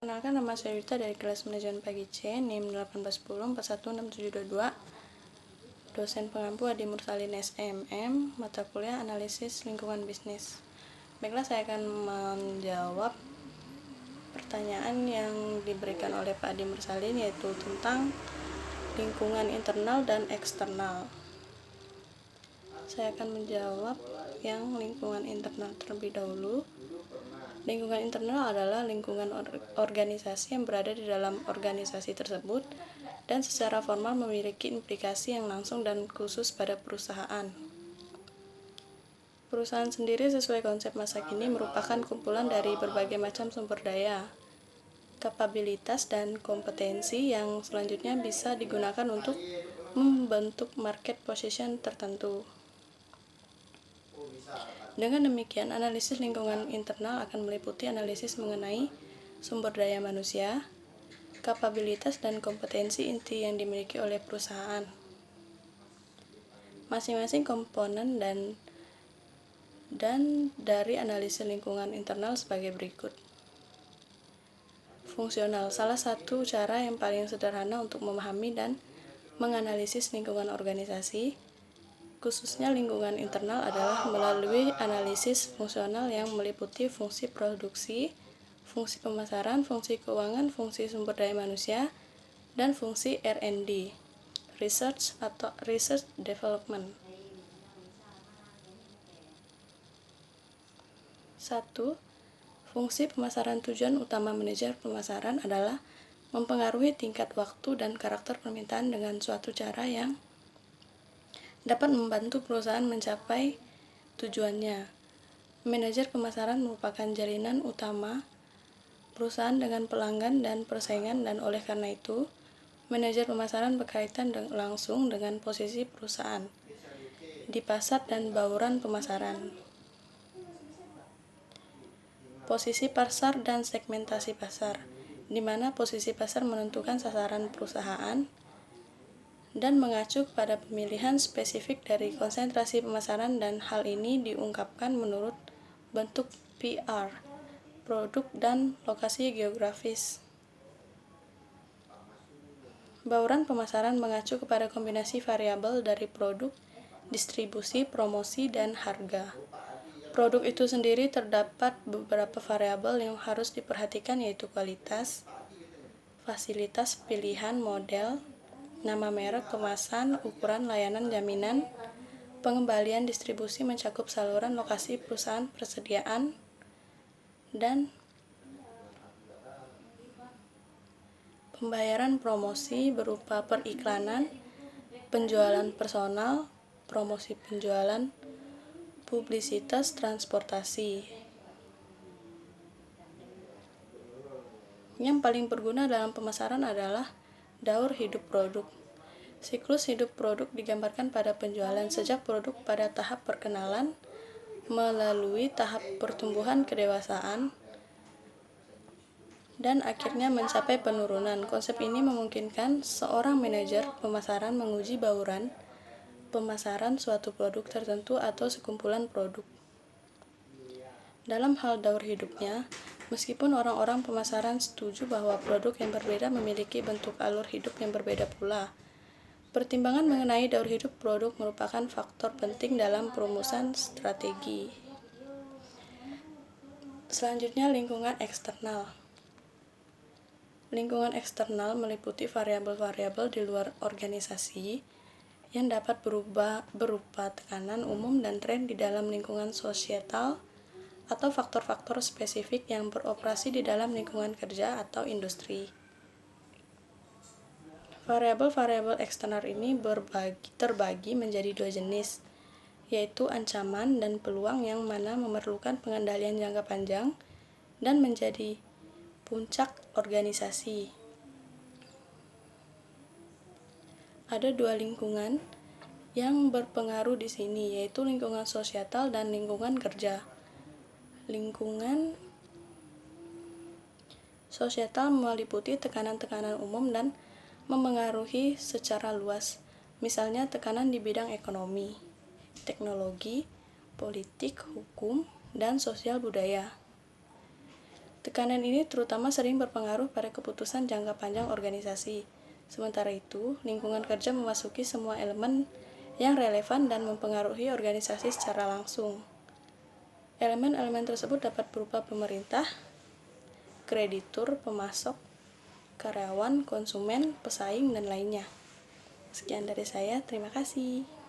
Kenalkan, nama saya Yuta dari kelas manajemen pagi C, NIM 1810416722. Dosen pengampu Adi Mursalin SMM, mata kuliah analisis lingkungan bisnis. Baiklah, saya akan menjawab pertanyaan yang diberikan oleh Pak Adi Mursalin, yaitu tentang lingkungan internal dan eksternal. Saya akan menjawab yang lingkungan internal terlebih dahulu. Lingkungan internal adalah lingkungan organisasi yang berada di dalam organisasi tersebut dan secara formal memiliki implikasi yang langsung dan khusus pada perusahaan. Perusahaan sendiri sesuai konsep masa kini merupakan kumpulan dari berbagai macam sumber daya, kapabilitas, dan kompetensi yang selanjutnya bisa digunakan untuk membentuk market position tertentu. Dengan demikian, analisis lingkungan internal akan meliputi analisis mengenai sumber daya manusia, kapabilitas, dan kompetensi inti yang dimiliki oleh perusahaan. Masing-masing komponen dan dari analisis lingkungan internal sebagai berikut. Fungsional, salah satu cara yang paling sederhana untuk memahami dan menganalisis lingkungan organisasi, khususnya lingkungan internal, adalah melalui analisis fungsional yang meliputi fungsi produksi, fungsi pemasaran, fungsi keuangan, fungsi sumber daya manusia, dan fungsi R&D, research atau research development. 1. Fungsi pemasaran. Tujuan utama manajer pemasaran adalah mempengaruhi tingkat waktu dan karakter permintaan dengan suatu cara yang dapat membantu perusahaan mencapai tujuannya. Manajer pemasaran merupakan jalinan utama perusahaan dengan pelanggan dan persaingan, dan oleh karena itu, manajer pemasaran berkaitan langsung dengan posisi perusahaan di pasar dan bauran pemasaran. Posisi pasar dan segmentasi pasar, di mana posisi pasar menentukan sasaran perusahaan dan mengacu pada pemilihan spesifik dari konsentrasi pemasaran, dan hal ini diungkapkan menurut bentuk PR, produk, dan lokasi geografis. Bauran pemasaran mengacu kepada kombinasi variabel dari produk, distribusi, promosi, dan harga. Produk itu sendiri terdapat beberapa variabel yang harus diperhatikan, yaitu kualitas, fasilitas, pilihan model, nama merek, kemasan, ukuran, layanan, jaminan, pengembalian, distribusi, mencakup saluran, lokasi perusahaan, persediaan, dan pembayaran promosi berupa periklanan, penjualan personal, promosi penjualan, publisitas, transportasi. Yang paling berguna dalam pemasaran adalah daur hidup produk. Siklus hidup produk digambarkan pada penjualan, sejak produk pada tahap perkenalan, melalui tahap pertumbuhan kedewasaan, dan akhirnya mencapai penurunan. Konsep ini memungkinkan seorang manajer pemasaran menguji bauran pemasaran suatu produk tertentu atau sekumpulan produk. Dalam hal daur hidupnya, meskipun orang-orang pemasaran setuju bahwa produk yang berbeda memiliki bentuk alur hidup yang berbeda pula, pertimbangan mengenai daur hidup produk merupakan faktor penting dalam perumusan strategi. Selanjutnya, lingkungan eksternal. Lingkungan eksternal meliputi variabel-variabel di luar organisasi yang dapat berupa tekanan umum dan tren di dalam lingkungan sosial atau faktor-faktor spesifik yang beroperasi di dalam lingkungan kerja atau industri. Variabel-variabel eksternal ini terbagi menjadi dua jenis, yaitu ancaman dan peluang, yang mana memerlukan pengendalian jangka panjang dan menjadi puncak organisasi. Ada dua lingkungan yang berpengaruh di sini, yaitu lingkungan sosial dan lingkungan kerja. Lingkungan sosial meliputi tekanan-tekanan umum dan memengaruhi secara luas, misalnya tekanan di bidang ekonomi, teknologi, politik, hukum, dan sosial budaya. Tekanan ini terutama sering berpengaruh pada keputusan jangka panjang organisasi. Sementara itu, lingkungan kerja memasuki semua elemen yang relevan dan mempengaruhi organisasi secara langsung. Elemen-elemen tersebut dapat berupa pemerintah, kreditur, pemasok, karyawan, konsumen, pesaing, dan lainnya. Sekian dari saya, terima kasih.